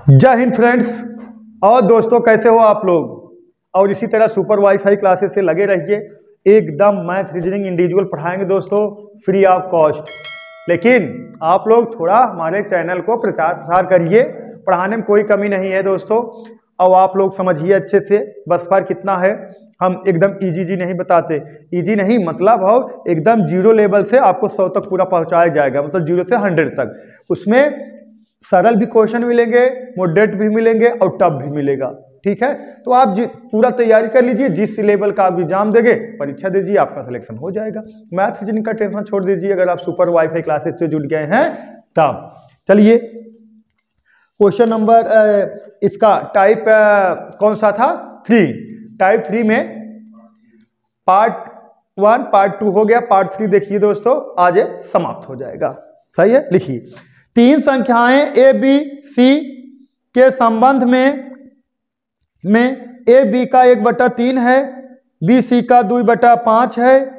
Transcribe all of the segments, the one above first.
जय हिंद फ्रेंड्स और दोस्तों, कैसे हो आप लोग। और इसी तरह सुपर वाईफाई क्लासेस से लगे रहिए। एकदम मैथ रीजनिंग इंडिविजुअल पढ़ाएंगे दोस्तों, फ्री ऑफ कॉस्ट। लेकिन आप लोग थोड़ा हमारे चैनल को प्रचार प्रसार करिए, पढ़ाने में कोई कमी नहीं है दोस्तों। और आप लोग समझिए अच्छे से, बस फर्क कितना है, हम एकदम इजी नहीं बताते। इजी नहीं मतलब हो एकदम जीरो लेवल से आपको 100 तक पूरा पहुंचाया जाएगा, मतलब 0 से 100 तक। उसमें सरल भी क्वेश्चन मिलेंगे, मॉडरेट भी मिलेंगे और टफ भी मिलेगा। ठीक है, तो आप पूरा तैयारी कर लीजिए। जिस लेवल का आप एग्जाम देंगे, परीक्षा दीजिए, आपका सिलेक्शन हो जाएगा। मैथ रीजनिंग का टेंशन छोड़ दीजिए, अगर आप सुपर वाईफाई क्लासेस से जुड़ गए हैं तब। चलिए, क्वेश्चन नंबर इसका टाइप कौन सा था? 3। टाइप 3 में पार्ट 1 पार्ट 2 हो गया, पार्ट 3 देखिए दोस्तों, आज समाप्त हो जाएगा। सही है, लिखिए। 3 संख्याएं ए बी सी के संबंध में ए बी का 1/3 है, बी सी का 2/5 है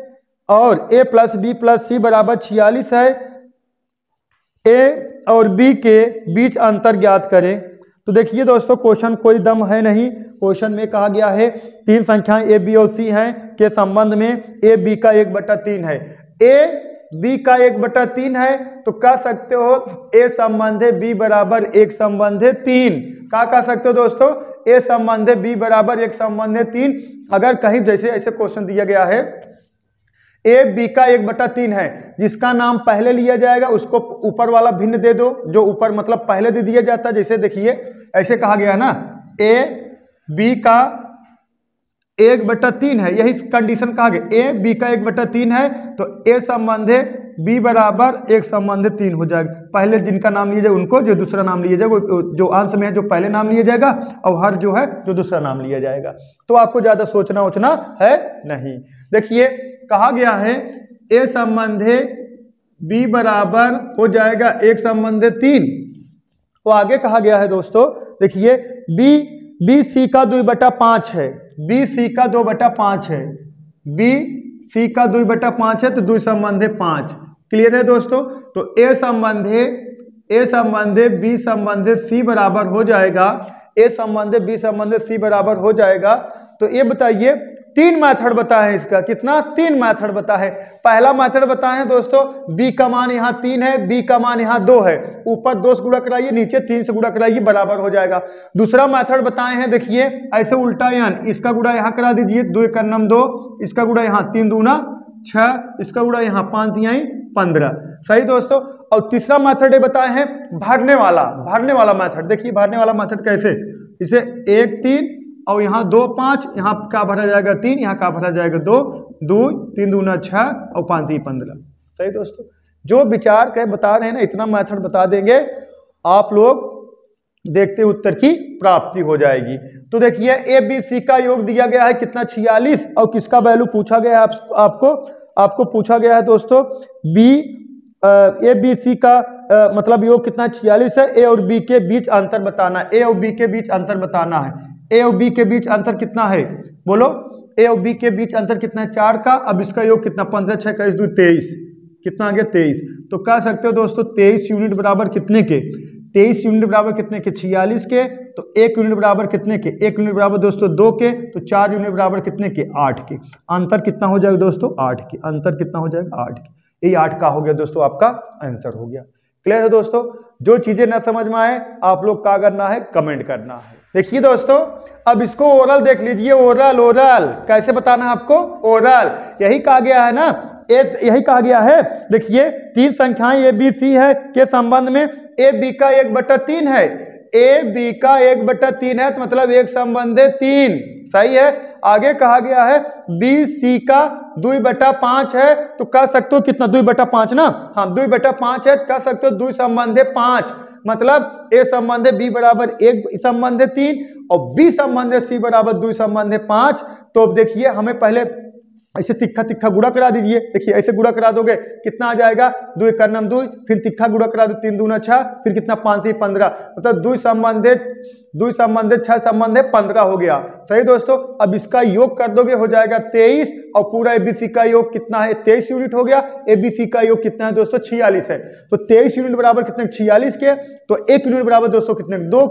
और a प्लस बी प्लस सी बराबर 46 है। ए और बी के बीच अंतर ज्ञात करें। तो देखिए दोस्तों, क्वेश्चन कोई दम है नहीं। क्वेश्चन में कहा गया है 3 संख्याएं ए बी और सी हैं के संबंध में ए बी का 1/3 है। ए बी का 1/3 है तो कह सकते हो ए संबंधे बी बराबर 1 संबंधे 3। क्या कह सकते हो दोस्तों? ए संबंधे बी बराबर 1 संबंधे 3। अगर कहीं जैसे ऐसे क्वेश्चन दिया गया है, ए बी का 1/3 है, जिसका नाम पहले लिया जाएगा उसको ऊपर वाला भिन्न दे दो, जो ऊपर मतलब पहले दे दिया जाता है। जैसे देखिए, ऐसे कहा गया ना, ए बी का 1/3 है, यही कंडीशन कहा गया। ए बी का 1/3 है तो ए संबंधे बी बराबर 1 संबंधे 3 हो जाएगा। पहले जिनका नाम लिया जाए उनको, जो दूसरा नाम लिया जाएगा, जो अंश में है जो पहले नाम लिया जाएगा, और हर जो है जो दूसरा नाम लिया जाएगा। तो आपको ज्यादा सोचना ओचना है नहीं। देखिए, कहा गया है ए संबंधे बी बराबर हो जाएगा 1 संबंधे 3। तो आगे कहा गया है दोस्तों, देखिए बी सी का 2/5 है, बी सी का 2/5 है, बी सी का 2/5 है तो 2 संबंधे 5। क्लियर है दोस्तों? तो ए संबंधे बी संबंधे सी बराबर हो जाएगा, ए संबंधे बी संबंधे सी बराबर हो जाएगा। तो ये बताइए, 3 मेथड बताए इसका। कितना? 3 मेथड बताए। पहला मेथड बताए हैं दोस्तों, b का मान यहाँ 3 है, b का मान यहाँ 2 है, ऊपर 2 से गुणा कराइए, नीचे 3 से गुणा कराइए, बराबर हो जाएगा। दूसरा मेथड बताए हैं, देखिए ऐसे उल्टा यान, इसका गुणा यहाँ करा दीजिए, 2 × 9 2, इसका गुणा यहाँ 3 दूना 6, इसका गुणा यहाँ 5 × 15। सही दोस्तों। और तीसरा मेथड ये बताए हैं भरने वाला मेथड। देखिए भरने वाला मेथड कैसे, इसे 1 3 और यहाँ 2 5, यहाँ का भरा जाएगा 3, यहाँ का भरा जाएगा 2, 2 3 दूना 6 और 5 3 15। सही दोस्तों। जो विचार के बता रहे हैं ना, इतना मेथड बता देंगे, आप लोग देखते उत्तर की प्राप्ति हो जाएगी। तो देखिए, ए बी सी का योग दिया गया है कितना? 46। और किसका वैल्यू पूछा गया है? आपको पूछा गया है दोस्तों ए बी सी का मतलब योग कितना? 46 है। ए और बी के बीच अंतर बताना है, ए और बी के बीच अंतर बताना है। ए और बी के बीच अंतर कितना है? बोलो, ए और बी के बीच अंतर कितना है? 4 का। अब इसका योग कितना? 15 6 का 2 23, कितना आ गया? 23। तो कह सकते हो दोस्तों 23 यूनिट बराबर कितने के? 23 यूनिट बराबर कितने के? 46 के। तो 1 यूनिट बराबर कितने के? 1 यूनिट बराबर दोस्तों 2 के। तो 4 यूनिट बराबर कितने के? 8 के। अंतर कितना हो जाएगा दोस्तों? 8 के। अंतर कितना हो जाएगा? 8 के। ये 8 का हो गया दोस्तों, आपका आंसर हो गया। क्लियर है दोस्तों? जो चीजें ना समझ में आए, आप लोग क्या करना है? कमेंट करना है। देखिए दोस्तों, अब इसको ओरल देख लीजिए। ओरल कैसे बताना है आपको? ओरल यही कहा गया है ना, यही कहा गया है। देखिए, 3 संख्याएं ए बी सी है के संबंध में ए बी का 1/3 है, ए बी का 1/3 है तो मतलब 1 संबंधे 3। सही है। आगे कहा गया है बी सी का 2/5 है तो कह सकते हो कितना? 2/5 ना। हाँ, 2/5 है तो कह सकते हो 2 संबंधे 5, मतलब ए संबंधे बी बराबर 1 संबंधे 3 और बी संबंधे सी बराबर 2 संबंधे 5। तो अब देखिए, हमें पहले ऐसे तिक्का तिक्का गुणा करा दीजिए। देखिए ऐसे गुणा करा दोगे कितना आ जाएगा, 2 एक नम 2, फिर तिक्का गुणा करा दो 3 दूना 6, फिर कितना 5 3 15, मतलब 2 संबंधित 6 संबंधित 15 हो गया। सही दोस्तों, अब इसका योग कर दोगे हो जाएगा 23 और पूरा एबीसी का योग कितना है 23 यूनिट हो गया। एबीसी का योग कितना है दोस्तों 46 है। तो 23 यूनिट बराबर कितने 46 के, तो 1 यूनिट बराबर दोस्तों कितने 2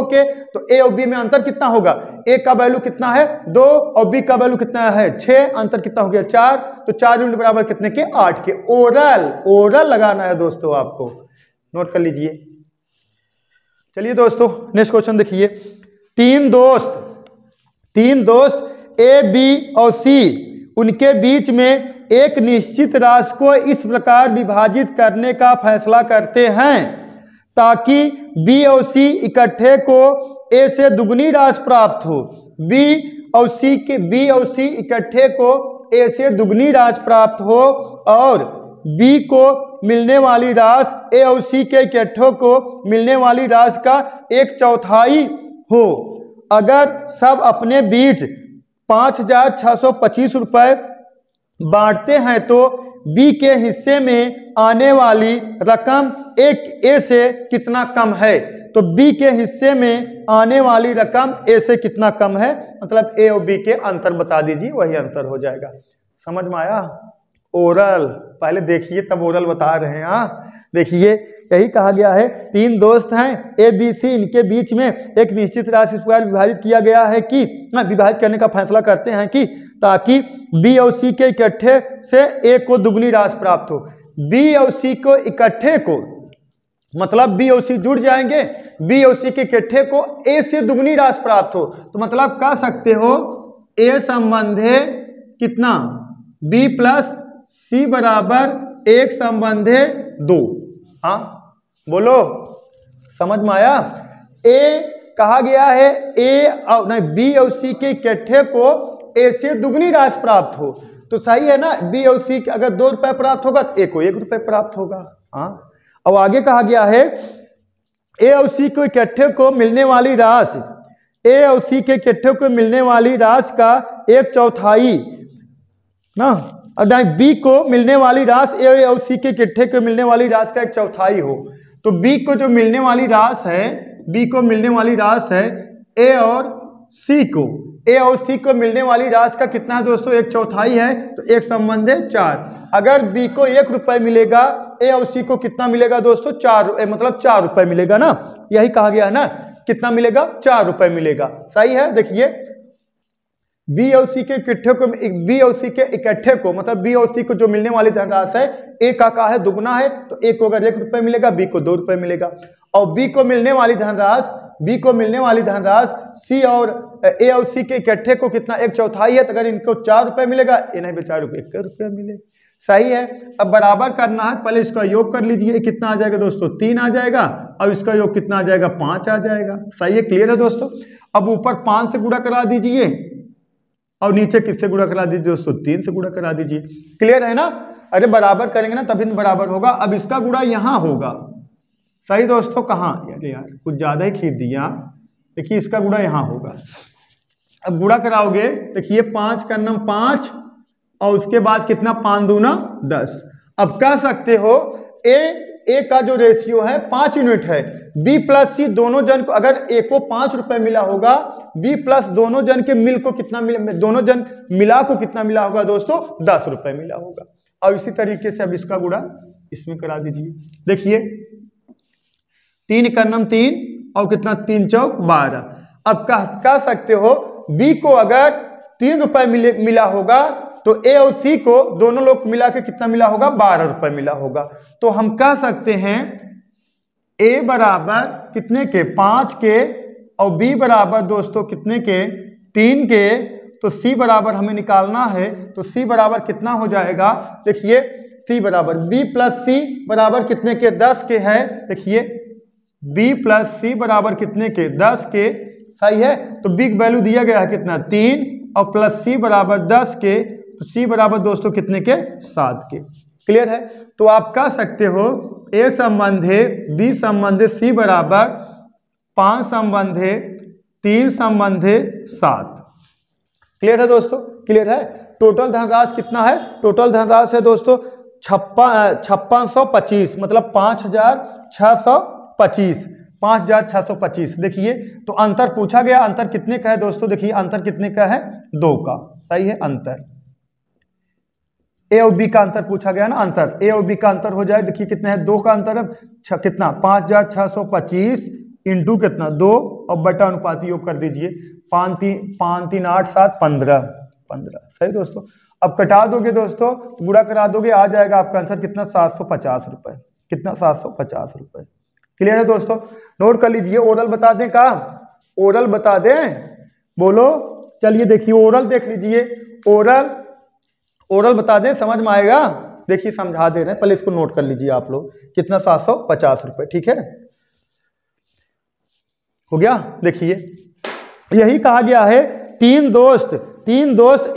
के। तो ए और बी में अंतर कितना होगा, ए का वैल्यू कितना है 2 और बी का वैल्यू कितना है 6, अंतर कितना हो गया 4। तो 4 यूनिट बराबर कितने के 8 के। ओरल लगाना है दोस्तों, आपको नोट कर लीजिए। चलिए दोस्तों नेक्स्ट क्वेश्चन देखिए। तीन दोस्त ए बी और सी, उनके बीच में एक निश्चित राशि को इस प्रकार विभाजित करने का फैसला करते हैं ताकि बी और सी इकट्ठे को ए से दुगनी राशि प्राप्त हो। बी और सी इकट्ठे को ए से दुगनी राशि प्राप्त हो और बी को मिलने वाली राशि ए और सी के इकट्ठों को मिलने वाली राशि का 1/4 हो। अगर सब अपने बीच 5,625 रुपये बांटते हैं तो बी के हिस्से में आने वाली रकम ए से कितना कम है। तो बी के हिस्से में आने वाली रकम ए से कितना कम है, मतलब ए और बी के अंतर बता दीजिए, वही अंतर हो जाएगा। समझ में आया। ओरल पहले देखिए तब ओरल बता रहे हैं। हाँ देखिए यही कहा गया है, तीन दोस्त हैं ए बी सी, इनके बीच में एक निश्चित राशि इस प्रकार विभाजित किया गया है कि विभाजित करने का फैसला करते हैं कि ताकि बी और सी के इकट्ठे से ए को दुगनी राशि प्राप्त हो। बी और सी को इकट्ठे को मतलब बी और सी जुड़ जाएंगे, बी और सी के इकट्ठे को ए से दुगनी राशि प्राप्त हो। तो मतलब कह सकते हो ए संबंधे कितना बी प्लस सी बराबर 1 संबंधे 2। हाँ बोलो समझ में आया। ए कहा गया है ए और नहीं बी और सी के इकट्ठे को ए से दुगनी राशि प्राप्त हो। तो सही है ना, बी और सी अगर 2 रुपए प्राप्त होगा तो ए को 1 रुपए प्राप्त होगा। हाँ और आगे कहा गया है ए और सी को इकट्ठे को मिलने वाली राशि, ए और सी के इकट्ठे को मिलने वाली राशि का 1/4 ना, और बी को मिलने वाली राशि ए और सी के इकट्ठे को मिलने वाली राशि का 1/4 हो। तो बी को जो मिलने वाली राशि है, बी को मिलने वाली राशि है ए और सी को मिलने वाली राशि का कितना है दोस्तों 1/4 है। तो 1 संबंधे 4। अगर बी को 1 रुपए मिलेगा, ए और सी को कितना मिलेगा दोस्तों 4, मतलब 4 रुपए मिलेगा ना, यही कहा गया है ना, कितना मिलेगा 4 रुपए मिलेगा। सही है। देखिए बी और सी के इकट्ठे को, बी और सी के इकट्ठे को मतलब बी और सी को जो मिलने वाली धनराशि है ए का है दुगना है, तो ए को अगर 1 रुपए मिलेगा बी को 2 रुपए मिलेगा। और बी को मिलने वाली धनराशि सी और ए और सी के इकट्ठे को कितना 1/4 है, तो अगर इनको 4 रुपए मिलेगा, ए नहीं 4 रुपए 1 रुपया मिले। सही है। अब बराबर करना है, पहले इसका योग कर लीजिए, कितना आ जाएगा दोस्तों 3 आ जाएगा, और इसका योग कितना आ जाएगा 5 आ जाएगा। सही है, क्लियर है दोस्तों। अब ऊपर 5 से गुणा करा दीजिए और नीचे किससे गुणा करा दीजिए दोस्तों 3 से गुणा करा दीजिए। क्लियर है ना। अरे बराबर करेंगे ना तभी बराबर होगा। अब इसका गुणा यहाँ होगा। सही दोस्तों, कहाँ यार कुछ ज्यादा ही खींच दिया। देखिए इसका गुणा यहाँ होगा। अब गुणा कराओगे, देखिए 5 का नम 5 और उसके बाद कितना 5 दूना 10। अब कह सकते हो ए का जो रेशियो है 5 यूनिट है। बी प्लस सी दोनों जन को, अगर ए को 5 रुपए मिला होगा, बी प्लस दोनों जन के मिल को कितना मिला, दोनों जन मिला को कितना मिला होगा दोस्तों 10 रुपए मिला होगा। और इसी तरीके से अब इसका गुणा इसमें करा दीजिए। देखिए 3 का नम 3 और कितना 3 चौक 12। अब कह सकते हो बी को अगर 3 रुपए मिला होगा तो ए और सी को दोनों लोग मिला के कितना मिला होगा 12 रुपए मिला होगा। तो हम कह सकते हैं ए बराबर कितने के 5 के और बी बराबर दोस्तों कितने के 3 के। तो सी बराबर हमें निकालना है, तो सी बराबर कितना हो जाएगा। देखिए सी बराबर बी प्लस सी बराबर कितने के 10 के है। देखिए बी प्लस सी बराबर कितने के 10 के। सही है। तो बी की वैल्यू दिया गया है कितना 3 और प्लस सी बराबर 10 के, तो सी बराबर दोस्तों कितने के 7 के। क्लियर है। तो आप कह सकते हो ए संबंधे बी संबंधे सी बराबर 5 संबंधे 3 संबंधे 7। क्लियर है दोस्तों, क्लियर है। टोटल धनराशि कितना है? टोटल धनराशि है दोस्तों 5625, मतलब 5625, 5625। देखिए तो अंतर पूछा गया, अंतर कितने का है दोस्तों? देखिए अंतर कितने का है? 2 का। सही है, अंतर ए और बी का अंतर पूछा गया ना, अंतर ए और बी का अंतर हो जाए। देखिए कितना है? 2 का अंतर है। कितना? 5625 इंटू कितना? 2 और बटा अनुपात योग कर दीजिए। 5 3 8 7 15। सही दोस्तों। अब कटा दोगे दोस्तों, तो गुणा करा दोगे, आ जाएगा आपका आंसर कितना? 750 रुपए। कितना? 750 रुपए। क्लियर है दोस्तों? नोट कर लीजिए। ओरल बता दें का? ओरल बता दें? बोलो। चलिए देखिए ओरल देख लीजिए। ओरल बता दें, समझ में आएगा? देखिए समझा दे रहे हैं, पहले इसको नोट कर लीजिए आप लोग। कितना? 750 रुपए। ठीक है, हो गया। देखिए यही कहा गया है, तीन दोस्त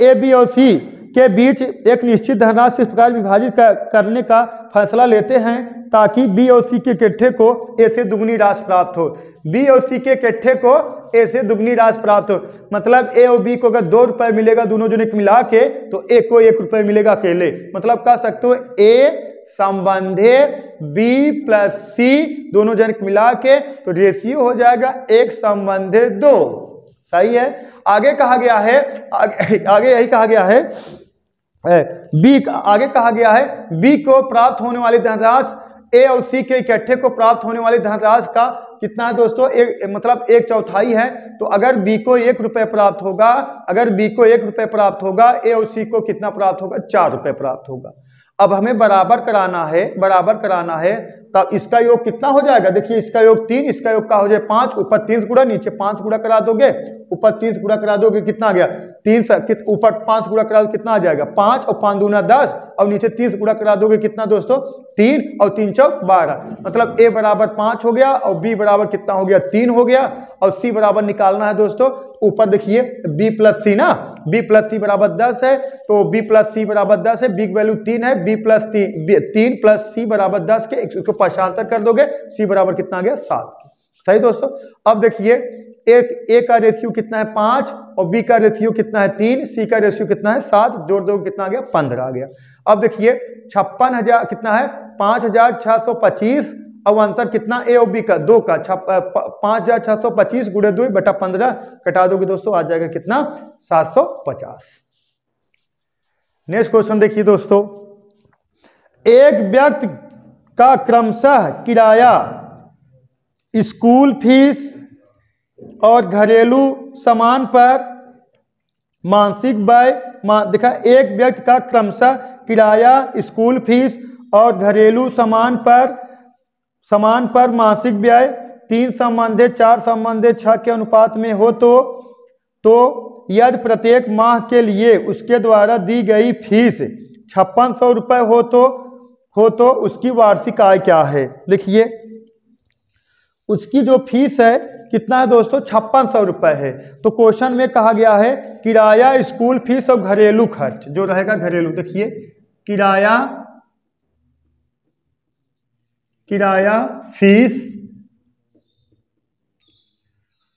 ए बी और सी के बीच एक निश्चित धनराशि इस प्रकार विभाजित करने का फैसला लेते हैं ताकि बी और सी के इकट्ठे को ए से दुगनी राशि प्राप्त हो। बी और सी के इकट्ठे को ए से दुगनी राशि प्राप्त हो, मतलब ए और बी को अगर 2 रुपए मिलेगा दोनों जने मिला के, तो ए को 1 रुपए मिलेगा अकेले। मतलब कह सकते हो ए संबंधे बी प्लस सी दोनों जन मिला के, तो रेशियो हो जाएगा 1 संबंधे 2। सही है। आगे कहा गया है, आगे यही कहा गया है, आगे कहा गया है बी को प्राप्त होने वाली धनराशि ए और सी के इकट्ठे को प्राप्त होने वाली धनराशि का कितना है दोस्तों? मतलब 1/4 है। तो अगर बी को 1 रुपए प्राप्त होगा, अगर बी को 1 रुपए प्राप्त होगा, ए और सी को कितना प्राप्त होगा? 4 रुपए प्राप्त होगा। अब हमें बराबर कराना है, तब इसका योग कितना हो जाएगा? देखिए इसका योग 3, इसका योग का हो जाए 5, ऊपर 3 गुणा, नीचे 5 गुणा करा दोगे, ऊपर 30 गुणा करा दोगे, कितना आ गया? 3 ऊपर 5 गुणा करा दो, कितना आ जाएगा? 5 और 5 दूना 10, और नीचे 30 गुणा करा दोगे, कितना दोस्तों? 3 और 3 चौक 12। मतलब ए बराबर 5 हो गया, और बी बराबर कितना हो गया? 3 हो गया, और सी बराबर निकालना है दोस्तों। ऊपर देखिए बी प्लस सी ना, बी प्लस सी बराबर 10 है, तो बी प्लस सी बराबर 10 है, बी की वैल्यू 3 है, बी प्लस 3 प्लस सी बराबर 10 के, इसको पक्षांतर कर दोगे, सी बराबर कितना आ गया? 7। सही दोस्तों। अब देखिए ए का रेशियो कितना है? 5, और बी का रेशियो कितना है? 3, सी का रेशियो कितना है? 7, जोड़ दोगे कितना आ गया? 15 आ गया। अब देखिए 56,000 कितना है? 5625, अब अंतर कितना? ए और बी का 2 का 5625 गुणे 2 बटा 15 कटा दोगे दोस्तों, आ जाएगा कितना? 750। नेक्स्ट क्वेश्चन देखिए दोस्तों, एक व्यक्ति का क्रमशः किराया, स्कूल फीस और घरेलू सामान पर मासिक व्यय, देखा, एक व्यक्ति का क्रमशः किराया, स्कूल फीस और घरेलू सामान पर मासिक व्यय 3 संबंधे 4 संबंधे 6 के अनुपात में हो तो यदि प्रत्येक माह के लिए उसके द्वारा दी गई फीस 5600 रुपये हो तो उसकी वार्षिक आय क्या है? लिखिए उसकी जो फीस है कितना है दोस्तों? 5600 रुपये है। तो क्वेश्चन में कहा गया है किराया, स्कूल फीस और घरेलू खर्च जो रहेगा घरेलू, देखिए किराया फीस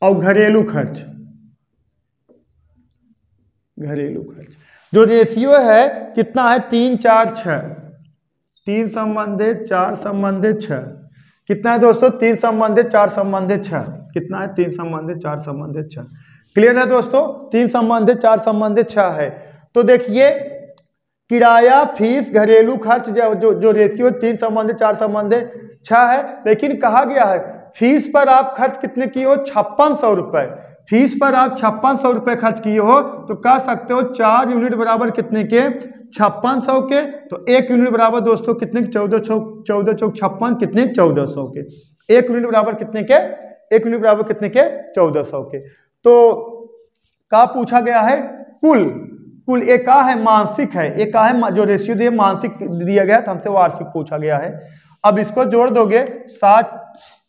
और घरेलू खर्च जो रेशियो है कितना है? 3 4 6, 3 संबंधे 4 संबंधे 6, कितना है दोस्तों? 3 संबंधे 4 संबंधे 6, कितना है? 3 संबंधे 4 संबंधे 6। क्लियर है दोस्तों? 3 संबंधे 4 संबंधे 6 है। तो देखिए किराया, फीस, घरेलू खर्च जो रेशियो 3 संबंधे 4 संबंधे 6 है, लेकिन कहा गया है फीस पर आप खर्च कितने किए हो? 5600 रुपए। फीस पर आप 5600 रुपए खर्च किए हो, तो कह सकते हो 4 यूनिट बराबर कितने के? 5600 के। तो 1 यूनिट बराबर दोस्तों कितने? 14 चौक 56, कितने? 1400 के। 1 यूनिट बराबर कितने के? 1 यूनिट बराबर कितने के? 1400 के। तो का पूछा गया है कुल एक का है मासिक है, एक का है जो रेशियो दिया मासिक दिया गया था, हमसे वार्षिक पूछा गया है। अब इसको जोड़ दोगे 7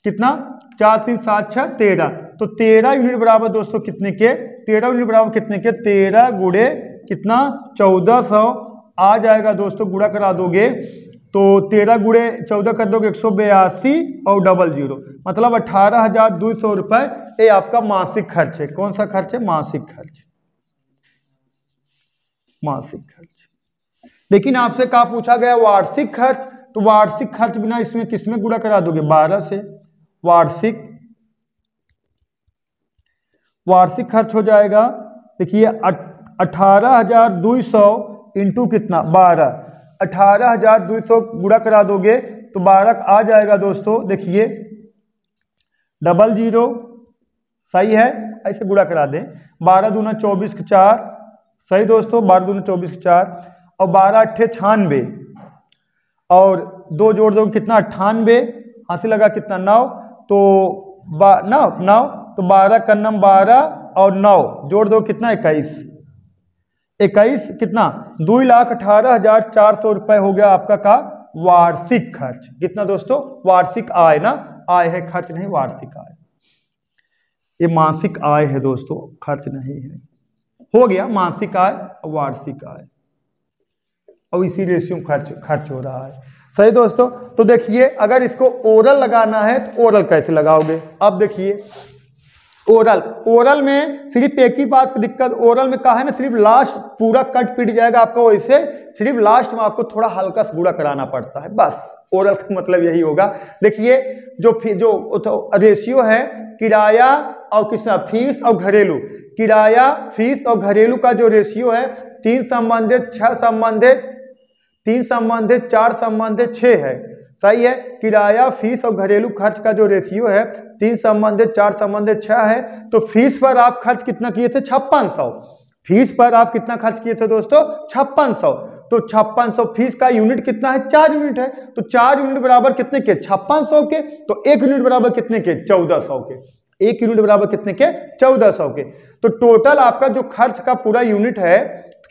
कितना? 4 3 7 6 13, तो 13 यूनिट बराबर दोस्तों कितने के? 13 यूनिट बराबर कितने के? 13 गुणे कितना? 1400 आ जाएगा दोस्तों, गुणा करा दोगे तो 13 गुणे 14 कर दोगे 182 और 00, मतलब 18,200 रुपए ये आपका मासिक खर्च है। कौन सा खर्च है? मासिक खर्च। मासिक खर्च। लेकिन आपसे क्या पूछा गया वार्षिक खर्च, तो वार्षिक खर्च बिना इसमें किसमें गुणा करा दोगे 12 से। वार्षिक खर्च हो जाएगा, देखिए 18,200 इंटू कितना 12, 18,200 गुणा करा दोगे तो 12 आ जाएगा दोस्तों। देखिए 00 सही है, ऐसे गुणा करा दें। 12 दूना 24 के 4 सही दोस्तों, 12 दूना 24 के 4 और 12 अट्ठे 96 और 2 जोड़ दो कितना 98, हासिल लगा कितना 9, तो 9 तो 12 का नम 12 और 9 जोड़ दो कितना 21 कितना 2,18,400 रुपए हो गया आपका का वार्षिक खर्च। कितना दोस्तों वार्षिक आय ना, आय है खर्च नहीं वार्षिक आय, ये मासिक आय है दोस्तों खर्च नहीं है। हो गया मासिक आय वार्षिक आय, और इसी रेशियो खर्च हो रहा है। सही दोस्तों, तो देखिए अगर इसको ओरल लगाना है तो ओरल कैसे लगाओगे। अब देखिए ओरल में सिर्फ एक ही बात की दिक्कत, ओरल में कहा है ना सिर्फ लास्ट पूरा कट पिट जाएगा आपका, वैसे सिर्फ लास्ट में आपको थोड़ा हल्का सा गुणा कराना पड़ता है बस। ओरल का मतलब यही होगा। देखिए जो रेशियो है किराया और किसका फीस और घरेलू, किराया फीस और घरेलू का जो रेशियो है 3 संबंधित 6 संबंधित 3 संबंधित 4 संबंधित 6 है। सही है, किराया फीस और घरेलू खर्च का जो रेशियो है 3 संबंधित 4 संबंधित 6 है। तो फीस पर आप खर्च कितना किए थे 5600, फीस पर आप कितना खर्च किए थे दोस्तों 5600, तो 5600 फीस का यूनिट कितना है 4 यूनिट है, तो 4 यूनिट बराबर कितने के 5600 के, तो 1 यूनिट बराबर कितने के 1400 के, 1 यूनिट बराबर कितने के 1400 के। तो टोटल आपका जो खर्च का पूरा यूनिट है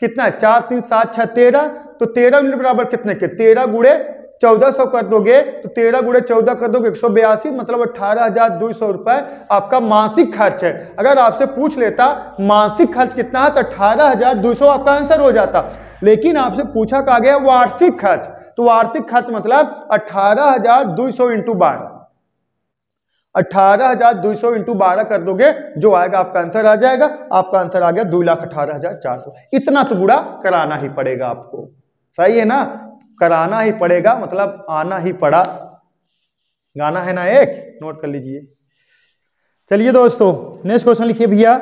कितना है 4 3 7 6 13, तो 13 यूनिट बराबर कितने के 13 गुणे 1400 कर दोगे, तो 13 गुणे 14 कर दोगे 182, मतलब 18,200 रुपए आपका मासिक खर्च है। अगर आपसे पूछ लेता मासिक खर्च कितना है तो 18,200 आपका आंसर हो जाता, लेकिन आपसे पूछा कहा गया वार्षिक खर्च, तो वार्षिक खर्च मतलब 18,200 इंटू 12, 18,200 इंटू 12 कर दोगे जो आएगा आपका आंसर आ जाएगा। आपका आंसर आ गया 2,18,400। इतना तो गुणा कराना ही पड़ेगा आपको, सही है ना, कराना ही पड़ेगा, मतलब आना ही पड़ा। गाना है ना एक, नोट कर लीजिए। चलिए दोस्तों नेक्स्ट क्वेश्चन लिखिए भैया।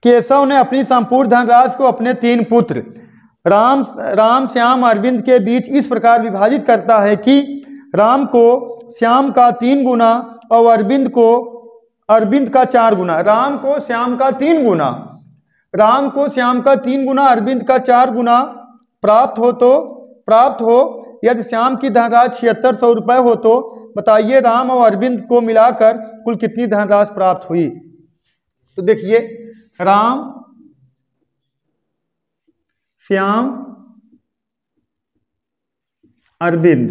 केशव ने अपनी संपूर्ण धनराशि को अपने 3 पुत्र राम श्याम अरविंद के बीच इस प्रकार विभाजित करता है कि राम को श्याम का 3 गुना और अरविंद का 4 गुना, राम को श्याम का 3 गुना, राम को श्याम का 3 गुना अरविंद का 4 गुना प्राप्त हो यदि श्याम की धनराशि 7600 रुपए हो तो बताइए राम और अरविंद को मिलाकर कुल कितनी धनराशि प्राप्त हुई। तो देखिए राम श्याम अरविंद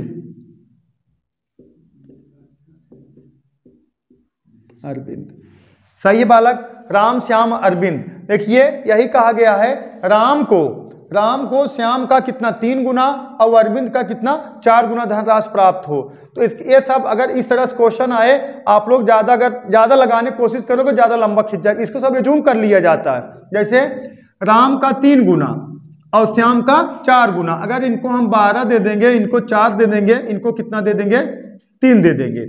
सही है बालक, राम श्याम अरविंद। देखिए यही कहा गया है राम को श्याम का कितना 3 गुना और अरविंद का कितना 4 गुना धनराशि प्राप्त हो। तो ये सब अगर इस तरह से क्वेश्चन आए, आप लोग ज्यादा लगाने की कोशिश करोगे ज्यादा लंबा खिंच जाएगा, इसको सब एज्यूम कर लिया जाता है। जैसे राम का 3 गुना और श्याम का 4 गुना, अगर इनको हम 12 दे देंगे, इनको 4 दे देंगे, इनको कितना दे देंगे 3 दे देंगे।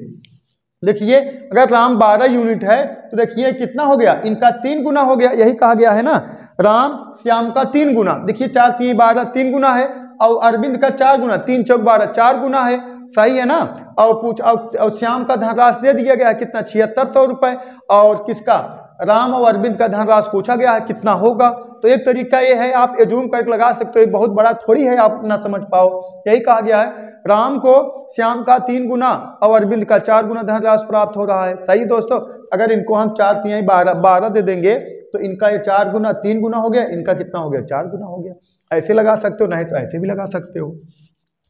देखिए अगर राम 12 यूनिट है तो देखिए कितना हो गया, इनका 3 गुना हो गया। यही कहा गया है ना राम श्याम का 3 गुना, देखिए 4 3 12 3 गुना है, और अरविंद का 4 गुना 3 चौक 12 4 गुना है, सही है ना। और श्याम का धनराशि दे दिया गया है कितना 7600 रुपए, और किसका राम और अरविंद का धनराशि पूछा गया है कितना होगा। तो एक तरीका ये है आप एज्यूम करके लगा सकते हो, बहुत बड़ा थोड़ी है आप ना समझ पाओ। यही कहा गया है राम को श्याम का 3 गुना और अरविंद का 4 गुना धनराशि प्राप्त हो रहा है। सही दोस्तों, अगर इनको हम 4 3 12 दे देंगे तो इनका ये 4 गुना 3 गुना हो गया, इनका कितना हो गया 4 गुना हो गया। ऐसे लगा सकते हो, नहीं तो ऐसे भी लगा सकते हो।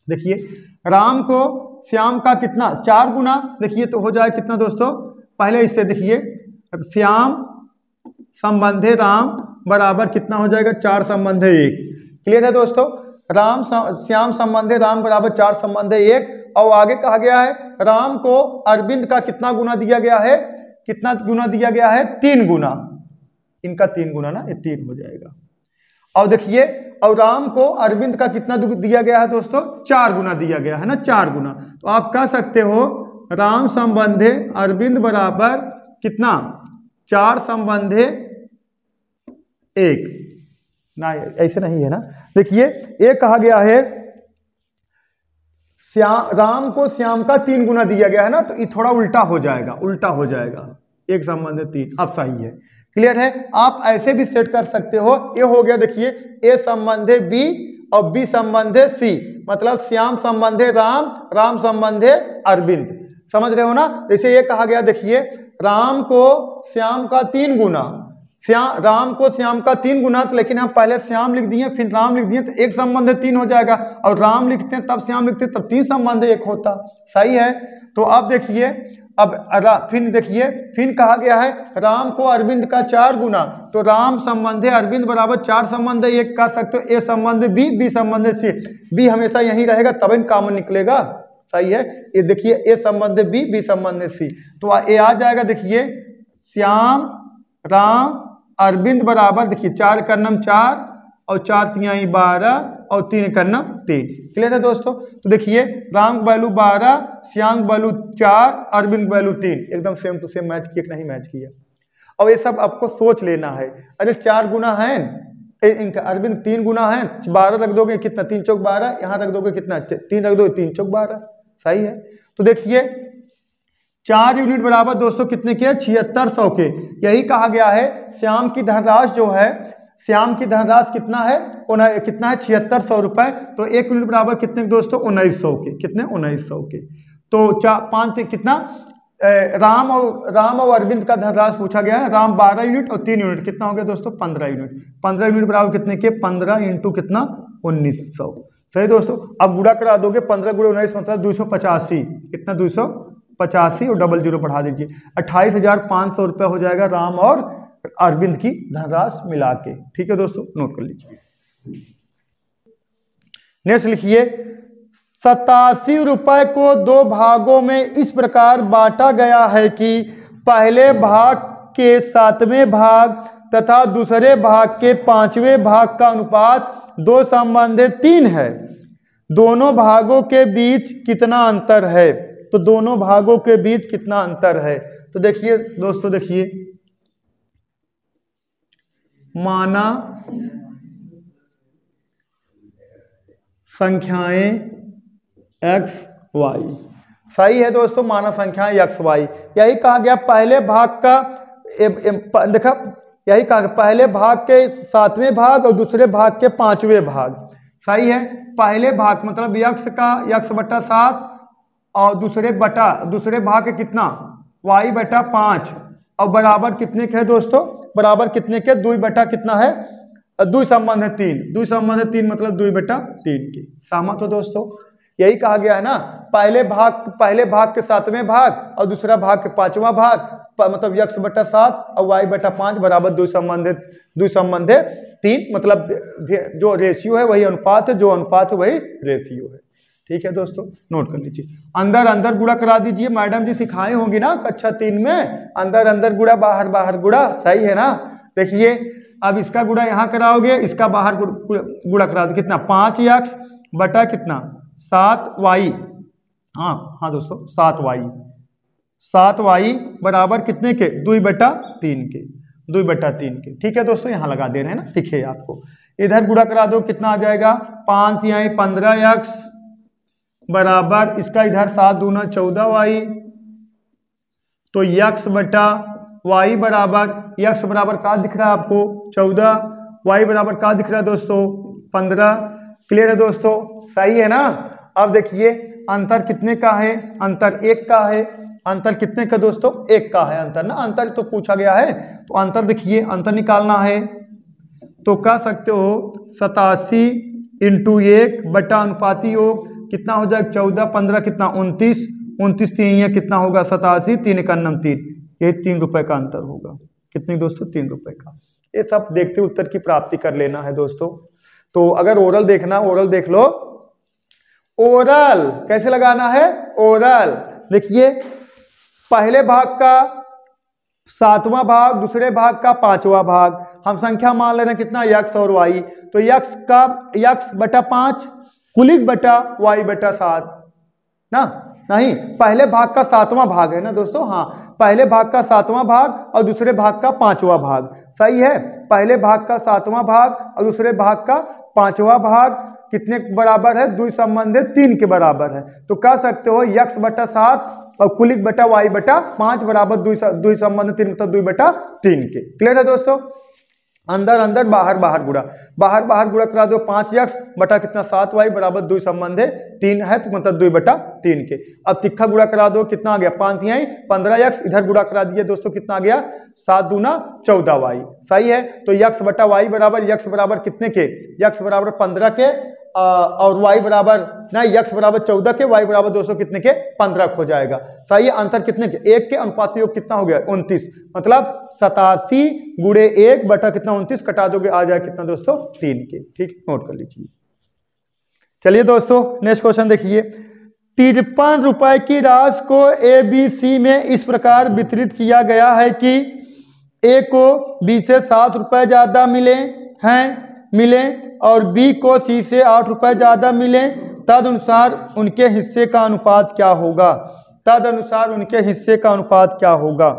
देखिए राम को श्याम का कितना 4 गुना, देखिए तो हो जाए कितना दोस्तों, पहले इससे देखिए श्याम संबंधे राम बराबर कितना हो जाएगा 4 संबंधे 1। क्लियर है दोस्तों, श्याम संबंधे राम बराबर 4 संबंधे 1। और आगे कहा गया है राम को अरविंद का कितना गुना दिया गया है, कितना गुना दिया गया है 3 गुना। इनका 3 गुना ना, ये 3 हो जाएगा। और देखिए, और राम को अरविंद का कितना दिया गया है दोस्तों? 4 गुना दिया गया है ना, 4 गुना। तो आप कह सकते हो राम संबंधे अरविंद बराबर कितना? 4 संबंधे 1 ना, ऐसे नहीं है ना। देखिए, एक कहा गया है राम को श्याम का 3 गुना दिया गया है ना, तो ये थोड़ा उल्टा हो जाएगा, उल्टा हो जाएगा। 1 संबंध 3, अब सही है, क्लियर है। आप ऐसे भी सेट कर सकते हो, ये हो गया देखिए, ए संबंधे बी और बी संबंधे सी, मतलब श्याम संबंधे राम, राम संबंधे अरविंद, समझ रहे हो ना। जैसे ये कहा गया, देखिए राम को श्याम का 3 गुना, राम को श्याम का 3 गुना, तो लेकिन हम पहले श्याम लिख दिए फिर राम लिख दिए, तो 1 संबंध 3 हो जाएगा, और राम लिखते हैं तब श्याम लिखते हैं तब 3 संबंध 1 होता, सही है। तो अब देखिए, अब फिर देखिए, फिर कहा गया है राम को अरविंद का 4 गुना, तो राम संबंधे अरविंद बराबर 4 संबंध 1 कह सकते हो। ए संबंध बी, बी संबंध सी, बी हमेशा यही रहेगा तब इन कॉमन निकलेगा, सही है। ये देखिए, ए संबंध बी, बी संबंध सी, तो ये आ जाएगा। देखिए श्याम राम अरविंद बराबर, देखिए 4 का नम 4 और 4 तिहाई 12 और 3 का नम 3, क्लियर है दोस्तों। तो देखिए, Ram value 12, Shyam value 4, Arvind value 3, एकदम सेम टू सेम मैच किया कि नहीं मैच किया। और ये सब आपको सोच लेना है। अरे 4 गुना है इनका, अरविंद 3 गुना है, 12 रख दोगे कितना? 3 चौक 12, यहाँ रख दोगे कितना? 3 रख दोगे, 3 चौक 12, सही है। तो देखिए 4 यूनिट बराबर दोस्तों कितने के? 7600 के। यही कहा गया है श्याम की धनराशि जो है, श्याम की धनराशि कितना है? कितना है? 7600 रुपए। तो 1 यूनिट बराबर कितने दोस्तों? 1900 के। कितने? 1900 के। तो 5 कितना? राम और अरविंद का धनराशि पूछा गया है। राम 12 यूनिट और 3 यूनिट, कितना हो गया दोस्तों? 15 यूनिट। 15 यूनिट बराबर कितने के? 15 इंटू कितना? 1900, सही दोस्तों। अब गुणा करा दोगे, 15 गुणा 19 मतलब 285, कितना? 285 और 00 बढ़ा दीजिए, 28,500 रुपये हो जाएगा राम और अरविंद की धनराशि मिला के, ठीक है दोस्तों, नोट कर लीजिए। नेक्स्ट लिखिए, 87 रुपए को 2 भागों में इस प्रकार बांटा गया है कि पहले भाग के 7वें भाग तथा दूसरे भाग के 5वें भाग का अनुपात 2 संबंध 3 है। दोनों भागों के बीच कितना अंतर है? तो दोनों भागों के बीच कितना अंतर है? तो देखिए दोस्तों, देखिए माना संख्याएं x y, सही है दोस्तों, माना संख्याएं x y। यही कहा गया पहले भाग का, देखा, यही कहा पहले भाग के 7वें भाग और दूसरे भाग के 5वें भाग, सही है। पहले भाग मतलब x का x बटा 7 और दूसरे भाग के कितना? y बटा 5 और बराबर कितने के है दोस्तों? बराबर कितने के? 2 बटा कितना है? 2 संबंध 3, 2 संबंध 3 मतलब 2 बटा 3 के। सहमत हो दोस्तों? यही कहा गया है ना, पहले भाग के 7वें भाग और दूसरा भाग के 5वां भाग, मतलब x बटा 7 और y बटा 5 बराबर 2 संबंध 3, मतलब जो रेशियो है वही अनुपात है, जो अनुपात है वही रेशियो है, ठीक है दोस्तों, नोट कर लीजिए। अंदर अंदर गुणा करा दीजिए, मैडम जी सिखाए होंगी ना कक्षा 3 में, अंदर अंदर गुणा बाहर बाहर गुणा, सही है ना। देखिए अब इसका गुणा यहाँ कराओगे, इसका बाहर गुणा करा दो, कितना? 5x बटा कितना? 7y, हाँ दोस्तों 7y बराबर कितने के? 2 बटा 3 के, 2 बटा 3 के, ठीक है दोस्तों, यहाँ लगा दे रहे हैं ना, दिखे आपको। इधर गुणा करा दो, कितना आ जाएगा? 5 तिहाई 15x बराबर इसका इधर 7 दूना 14y, तो x बटा y बराबर, x बराबर का दिख रहा है आपको? 14, y बराबर का दिख रहा है दोस्तों? 15, क्लियर है दोस्तों, सही है ना। अब देखिए अंतर कितने का है? अंतर 1 का है। अंतर कितने का दोस्तों? 1 का है अंतर ना, अंतर तो पूछा गया है, तो अंतर देखिए, अंतर निकालना है तो कह सकते हो 87 इंटू 1 बटा अनुपाती योग कितना हो जाएगा? 14, 15 कितना? 29, 29 3 कितना होगा? 87, 3 का नम 3, ये 3 रुपए का अंतर होगा। कितनी दोस्तों? 3 रुपए का। ये सब देखते उत्तर की प्राप्ति कर लेना है दोस्तों। तो अगर ओरल देखना, ओरल देख लो। ओरल कैसे लगाना है? ओरल देखिए, पहले भाग का सातवां भाग दूसरे भाग का पांचवा भाग। हम संख्या मान ले रहे हैं कितना, यक्स और वाई, तो यक्स का यक्स बटा 5 कुलिक बटा वाई बटा 7 ना, नहीं पहले भाग का सातवां भाग है ना दोस्तों, हाँ पहले भाग का सातवां भाग और दूसरे भाग का पांचवा भाग, सही है। पहले भाग का सातवां भाग और दूसरे भाग का पांचवा भाग कितने के बराबर है, द्वि संबंधित 3 के बराबर है। तो कह सकते हो यक्स बटा 7 और कुलिक बटा वाई बटा 5 बराबर द्वि संबंधित 3 मतलब 2 बटा 3 के। क्लियर है दोस्तों, अंदर अंदर बाहर बाहर गुणा, बाहर बाहर गुणा करा दो, 5 यक्स बटा कितना 7 वाई बराबर 2 संबंध है 3 है तो मतलब 2 बटा 3 के। अब तिक्खा गुणा करा दो, कितना आ गया 5 तिहाई 15 यक्स, इधर गुणा करा दिए दोस्तों, कितना आ गया 7 दूना 14 वाई, सही है। तो यक्स बटा वाई बराबर यक्स बराबर कितने के, यक्स बराबर 15 के और वाई बराबर ना यक्स बराबर 14 के, वाई बराबर दोस्तों कितने के 15 हो जाएगा, सही है। अंतर कितने के, 1 के, अनुपात योग कितना हो गया 29, मतलब 87 गुणे 1 बटा कितना 29, कटा दोगे आ जाए कितना दोस्तों 3 के। ठीक, नोट कर लीजिए। चलिए दोस्तों नेक्स्ट क्वेश्चन देखिए, 53 रुपए की राशि को ABC में इस प्रकार वितरित किया गया है कि ए को बी से 7 रुपए ज्यादा मिले और बी को सी से 8 रुपए ज्यादा मिले, तदनुसार उनके हिस्से का अनुपात क्या होगा, तदनुसार उनके हिस्से का अनुपात क्या होगा।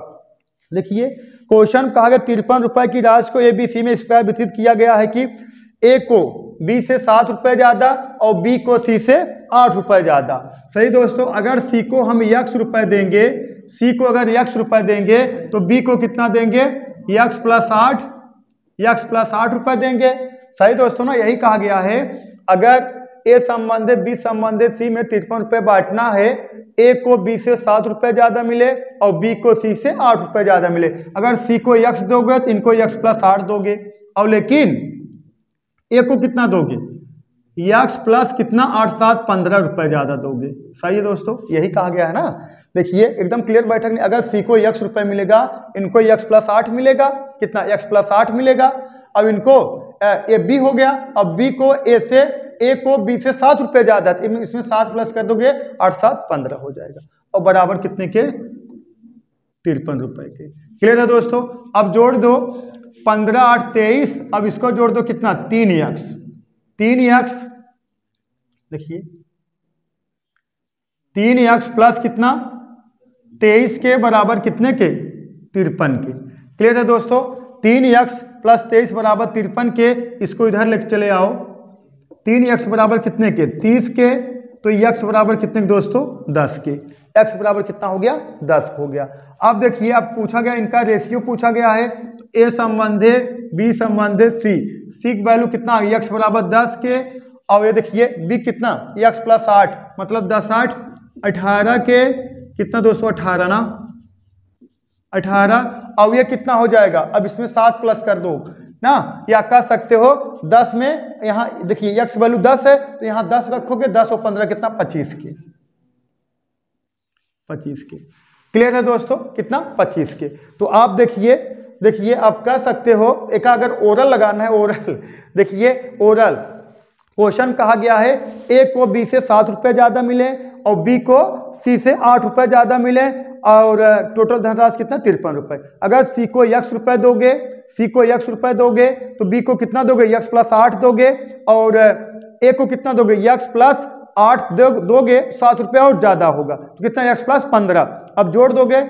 देखिए क्वेश्चन कहा गया 53 रुपए की राशि को ABC में इस प्रकार वितरित किया गया है कि ए को बी से 7 रुपए ज्यादा और बी को सी से 8 रुपए ज्यादा, सही दोस्तों। अगर सी को हम यक्स रुपए देंगे, सी को अगर यक्स रुपए देंगे तो बी को कितना देंगे, यक्स प्लस 8 रुपए देंगे, सही दोस्तों ना। यही कहा गया है अगर ए संबंधित बी संबंधित सी में 53 रुपए बांटना है, ए को बी से 7 रुपए ज्यादा मिले और बी को सी से 8 रुपए ज्यादा मिले। अगर सी को यक्स दोगे तो इनको यक्स प्लस 8 दोगे, और लेकिन ए को कितना दोगे, यक्स प्लस कितना 8 7 15 रुपए ज्यादा दोगे, सही है दोस्तों। यही कहा गया है ना, देखिए एकदम क्लियर बैठक नहीं। अगर सी को यक्स रुपए मिलेगा, इनको यक्स प्लस 8 मिलेगा, कितना यक्स प्लस 8 मिलेगा। अब इनको ए बी हो गया, अब बी को ए को बी से 7 रुपए ज्यादा, इसमें 7 प्लस कर दोगे 8 7 15 हो जाएगा, और बराबर कितने के 53 रुपए के। क्लियर है दोस्तों। अब जोड़ दो 15 8 23, अब इसको जोड़ दो कितना 3 यक्स, देखिए 3 यक्स प्लस कितना 23 के बराबर कितने के 53 के। क्लियर है दोस्तों, 3 यक्स प्लस 23 बराबर 53 के, इसको इधर लेके चले आओ, 3 यक्स बराबर कितने के 30 के, तो यक्स बराबर कितने के दोस्तों 10 के, एक्स बराबर कितना हो गया 10 हो गया। अब देखिए अब पूछा गया इनका रेशियो पूछा गया है, तो ए संबंधे बी संबंधे सी की वैल्यू कितना आ गया यक्स बराबर 10 के, और ये देखिए बी कितना यक्स प्लस 8 मतलब 10 8 18 के, कितना दोस्तों 18 ना 18, अब ये कितना हो जाएगा, अब इसमें 7 प्लस कर दो ना, या कह सकते हो 10 में, यहाँ देखिए यक्स वैल्यू 10 है तो यहाँ 10 रखोगे, 10 और 15 कितना 25 के। क्लियर है दोस्तों, कितना 25 के। तो आप देखिए आप कह सकते हो एक अगर ओरल लगाना है, ओरल देखिए ओरल क्वेश्चन कहा गया है ए को बी से 7 रुपए ज्यादा मिले और बी को सी से 8 रुपए ज्यादा मिले, और टोटल धनराशि कितना 53 रुपए। अगर सी को यक्स रुपए दोगे तो बी को कितना दोगे यक्स प्लस 8 दोगे, और ए को कितना दोगे यक्स प्लस 8 दोगे, 7 रुपए और ज्यादा होगा तो कितना यक्स प्लस 15। अब जोड़ दोगे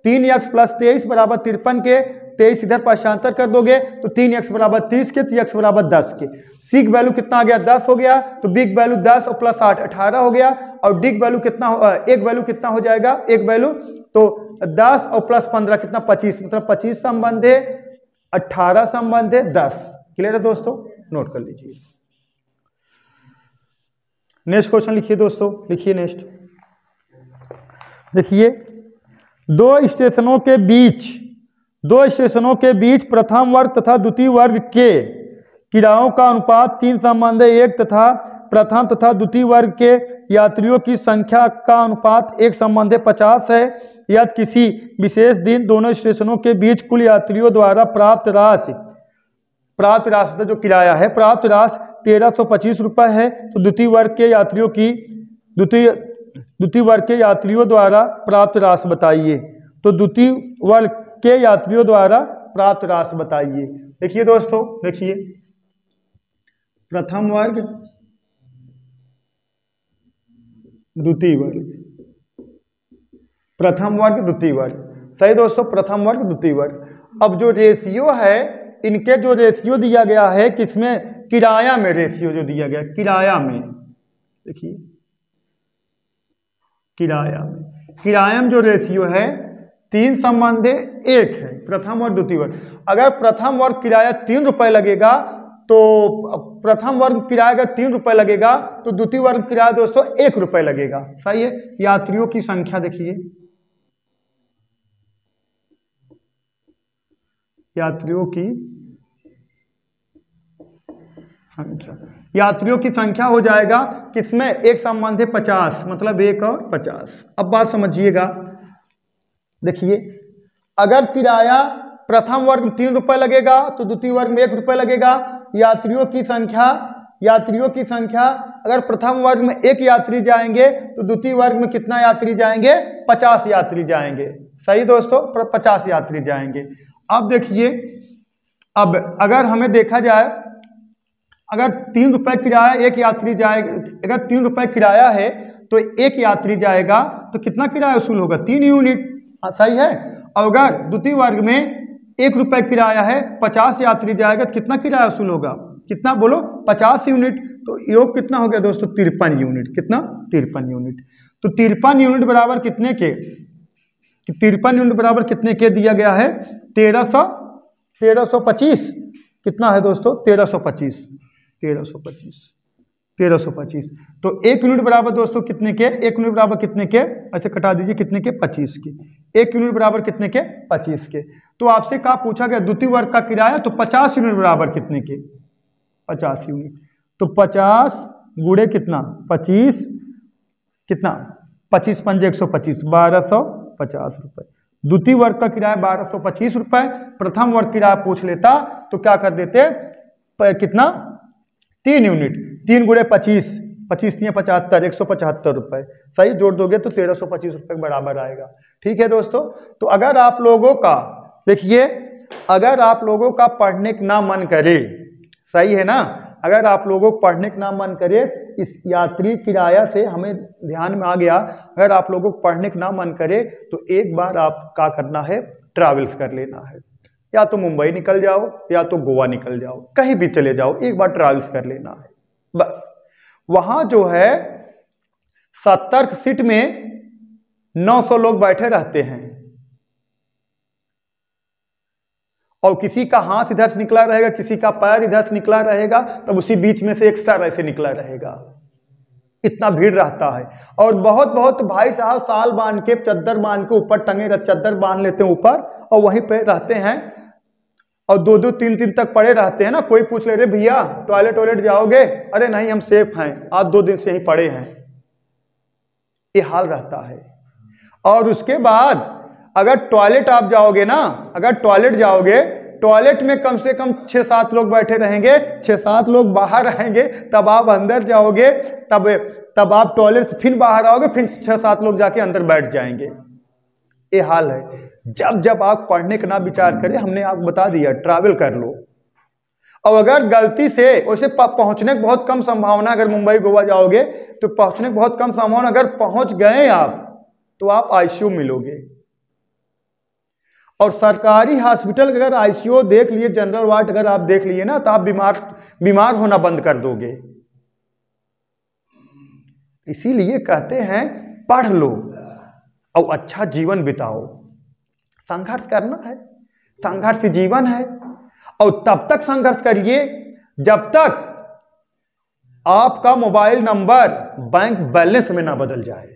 3 यक्स प्लस 23 बराबर 53 के, 23 इधर पक्षांतर कर दोगे तो 3 यक्स बराबर 30 के, तो यक्स बराबर 10 के। सी की वैल्यू कितना आ गया 10 हो गया, तो बी की वैल्यू 10 और प्लस 8 18 हो गया, और डी की वैल्यू कितना एक वैल्यू कितना हो जाएगा, एक वैल्यू तो 10 और प्लस 15 कितना 25, मतलब 25 संबंध है 18 संबंध है 10। क्लियर है दोस्तों, नोट कर लीजिए। नेक्स्ट क्वेश्चन लिखिए दोस्तों, लिखिए नेक्स्ट। देखिए दो स्टेशनों के बीच प्रथम वर्ग तथा द्वितीय वर्ग के किरायों का अनुपात 3 संबंध है 1 तथा प्रथम तथा द्वितीय वर्ग के यात्रियों की संख्या का अनुपात 1 संबंध है 50 है। यदि किसी विशेष दिन दोनों स्टेशनों के बीच कुल यात्रियों द्वारा प्राप्त राशि जो किराया है प्राप्त राशि 1325 रुपये है, तो द्वितीय वर्ग के यात्रियों द्वारा प्राप्त राशि बताइए। तो द्वितीय वर्ग के यात्रियों द्वारा प्राप्त राशि बताइए। देखिए दोस्तों, देखिए प्रथम वर्ग, द्वितीय वर्ग, प्रथम वर्ग द्वितीय वर्ग। सही दोस्तों, प्रथम वर्ग द्वितीय वर्ग। अब जो रेशियो है, इनके जो रेशियो दिया गया है किसमें, किराया में रेशियो जो दिया गया किराया में, देखिए किराया में जो रेशियो है 3 संबंध 1 है, प्रथम और द्वितीय वर्ग। अगर प्रथम वर्ग किराया 3 रुपए लगेगा तो प्रथम वर्ग किराया का 3 रुपए लगेगा तो द्वितीय वर्ग किराया दोस्तों 1 रुपए लगेगा। सही है। यात्रियों की संख्या देखिए, यात्रियों की संख्या हो जाएगा किसमें, एक संबंध है 50, मतलब 1 और 50। अब बात समझिएगा, देखिए अगर किराया प्रथम वर्ग में 3 रुपए लगेगा तो द्वितीय वर्ग में 1 रुपए लगेगा। यात्रियों की संख्या अगर प्रथम वर्ग में 1 यात्री जाएंगे तो द्वितीय वर्ग में कितना यात्री जाएंगे, 50 यात्री जाएंगे। सही दोस्तों, 50 यात्री जाएंगे। अब देखिए, अब अगर हमें देखा जाए, अगर 3 रुपए किराया, 1 यात्री जाएगा, अगर 3 रुपए किराया है तो 1 यात्री जाएगा तो कितना किराया वसूल होगा, 3 यूनिट। सही है। और अगर द्वितीय वर्ग में 1 रुपए किराया है, 50 यात्री जाएगा तो कितना किराया वसूल होगा, कितना बोलो, 50 यूनिट। तो योग कितना हो गया दोस्तों, 53 यूनिट। कितना, 53 यूनिट। तो 53 यूनिट बराबर कितने के, 53 यूनिट बराबर कितने के दिया गया है, 1325। कितना है दोस्तों, 1325। तो 1 यूनिट बराबर दोस्तों कितने के, 1 यूनिट बराबर कितने के, ऐसे कटा दीजिए, कितने के, 25 के। 1 यूनिट बराबर कितने के, 25 के। तो आपसे क्या पूछा गया, द्वितीय वर्ग का किराया, तो 50 यूनिट बराबर कितने के, 50 यूनिट। तो 50 गुणे कितना, 25, कितना, 25 पंजे 125, 1250 रुपए। द्वितीय वर्ग का किराया 1225 रुपए। प्रथम वर्ग किराया पूछ लेता तो क्या कर देते, कितना, 3 यूनिट। 3 गुणे 25, 25 3 75, 175 रुपए। सही, जोड़ दोगे तो 1325 रुपए के बराबर आएगा। ठीक है दोस्तों। तो अगर आप लोगों का, देखिए अगर आप लोगों का पढ़ने का ना मन करे, सही है ना, अगर आप लोगों को पढ़ने का ना मन करे, इस यात्री किराया से हमें ध्यान में आ गया, अगर आप लोगों को पढ़ने का ना मन करे तो एक बार आप क्या करना है, ट्रैवल्स कर लेना है। या तो मुंबई निकल जाओ या तो गोवा निकल जाओ, कहीं भी चले जाओ, एक बार ट्रैवल्स कर लेना है बस। वहां जो है 70 सीट में 900 लोग बैठे रहते हैं और किसी का हाथ इधर से निकला रहेगा, किसी का पैर इधर से निकला रहेगा, तब उसी बीच में से एक सर ऐसे निकला रहेगा। इतना भीड़ रहता है। और बहुत बहुत भाई साहब साल बांध के, चद्दर बांध के ऊपर टंगे, चद्दर बांध लेते हैं ऊपर और वहीं पे रहते हैं और 2-2 3-3 तक पड़े रहते हैं ना। कोई पूछ ले, रे भैया टॉयलेट जाओगे, अरे नहीं हम सेफ हैं, आज 2 दिन से ही पड़े हैं। ये हाल रहता है। और उसके बाद अगर टॉयलेट आप जाओगे ना, अगर टॉयलेट जाओगे, टॉयलेट में कम से कम 6-7 लोग बैठे रहेंगे, 6-7 लोग बाहर रहेंगे, तब आप अंदर जाओगे, तब आप टॉयलेट से फिर बाहर आओगे, फिर 6-7 लोग जाके अंदर बैठ जाएंगे। ये हाल है। जब आप पढ़ने का ना विचार करें, हमने आपको बता दिया ट्रैवल कर लो। और अगर गलती से वैसे पहुंचने की बहुत कम संभावना, अगर मुंबई गोवा जाओगे तो पहुंचने की बहुत कम संभावना, अगर पहुंच गए आप तो आप आईसीयू मिलोगे। और सरकारी हॉस्पिटल अगर आईसीयू देख लिए, जनरल वार्ड अगर आप देख लिए ना, तो आप बीमार होना बंद कर दोगे। इसीलिए कहते हैं पढ़ लो और अच्छा जीवन बिताओ। संघर्ष करना है, संघर्ष जीवन है। और तब तक संघर्ष करिए जब तक आपका मोबाइल नंबर बैंक बैलेंस में ना बदल जाए।